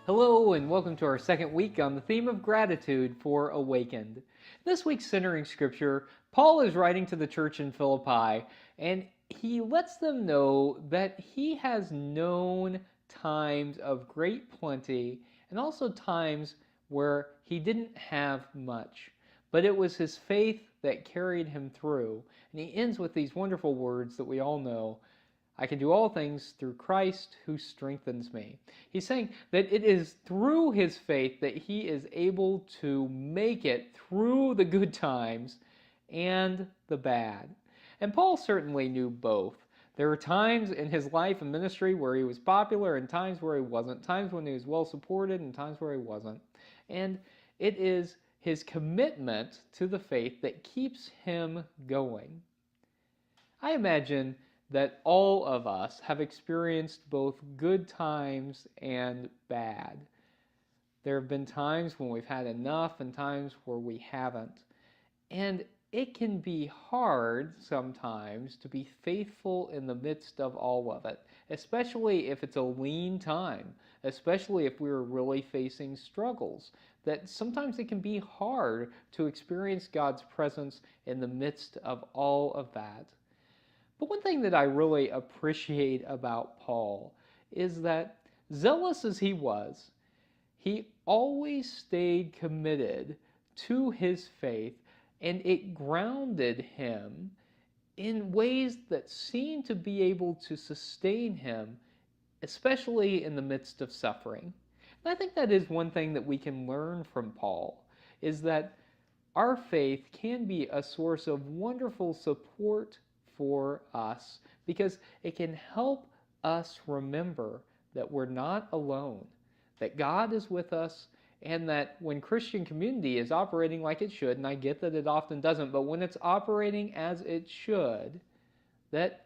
Hello, and welcome to our second week on the theme of gratitude for Awakened. This week's centering scripture, Paul is writing to the church in Philippi, and he lets them know that he has known times of great plenty and also times where he didn't have much. But it was his faith that carried him through. And he ends with these wonderful words that we all know: I can do all things through Christ who strengthens me. He's saying that it is through his faith that he is able to make it through the good times and the bad. And Paul certainly knew both. There were times in his life and ministry where he was popular and times where he wasn't, times when he was well supported and times where he wasn't. And it is his commitment to the faith that keeps him going. I imagine that all of us have experienced both good times and bad. There have been times when we've had enough and times where we haven't. And it can be hard sometimes to be faithful in the midst of all of it, especially if it's a lean time, especially if we're really facing struggles. That sometimes it can be hard to experience God's presence in the midst of all of that. But one thing that I really appreciate about Paul is that, zealous as he was, he always stayed committed to his faith, and it grounded him in ways that seemed to be able to sustain him, especially in the midst of suffering. And I think that is one thing that we can learn from Paul, is that our faith can be a source of wonderful support for us, because it can help us remember that we're not alone, that God is with us, and that when Christian community is operating like it should, and I get that it often doesn't, but when it's operating as it should, that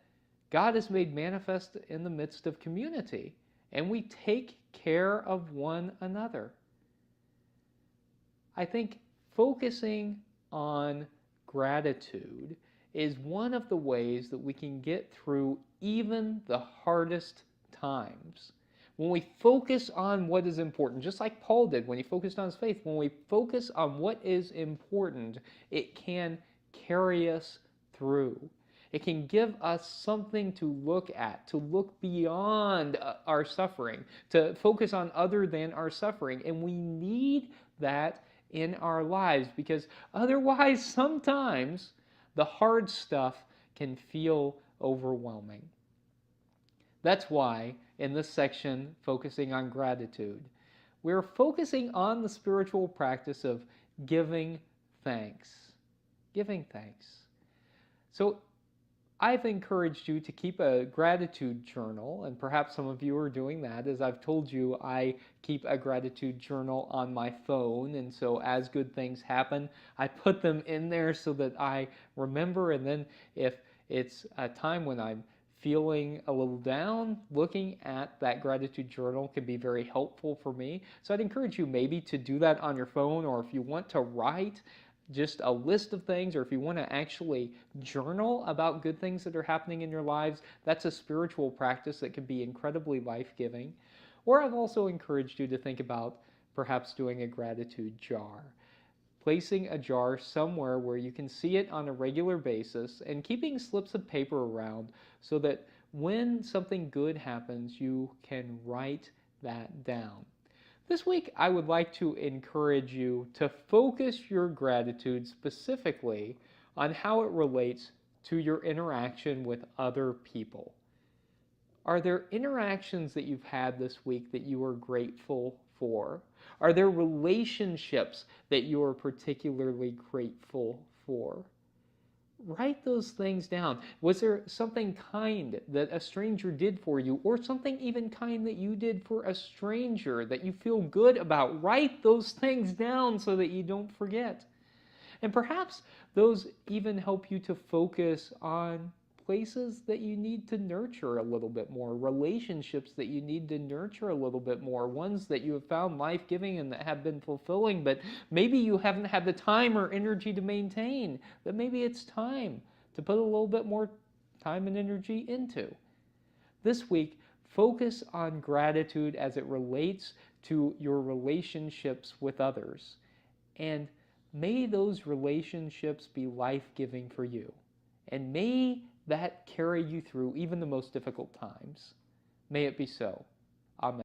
God is made manifest in the midst of community, and we take care of one another. I think focusing on gratitude is one of the ways that we can get through even the hardest times. When we focus on what is important, just like Paul did when he focused on his faith, when we focus on what is important, it can carry us through. It can give us something to look at, to look beyond our suffering, to focus on other than our suffering. And we need that in our lives, because otherwise sometimes the hard stuff can feel overwhelming. That's why in this section, focusing on gratitude, we're focusing on the spiritual practice of giving thanks. Giving thanks. So I've encouraged you to keep a gratitude journal, and perhaps some of you are doing that. As I've told you, I keep a gratitude journal on my phone, and so as good things happen, I put them in there so that I remember, and then if it's a time when I'm feeling a little down, looking at that gratitude journal can be very helpful for me. So I'd encourage you maybe to do that on your phone, or if you want to write just a list of things, or if you want to actually journal about good things that are happening in your lives, that's a spiritual practice that can be incredibly life-giving. Or I've also encouraged you to think about perhaps doing a gratitude jar. Placing a jar somewhere where you can see it on a regular basis, and keeping slips of paper around so that when something good happens, you can write that down. This week, I would like to encourage you to focus your gratitude specifically on how it relates to your interaction with other people. Are there interactions that you've had this week that you are grateful for? Are there relationships that you are particularly grateful for? Write those things down. Was there something kind that a stranger did for you, or something even kind that you did for a stranger that you feel good about? Write those things down so that you don't forget. And perhaps those even help you to focus on places that you need to nurture a little bit more, relationships that you need to nurture a little bit more, ones that you have found life-giving and that have been fulfilling, but maybe you haven't had the time or energy to maintain, but maybe it's time to put a little bit more time and energy into. This week, focus on gratitude as it relates to your relationships with others. And may those relationships be life-giving for you. And may that carry you through even the most difficult times. May it be so.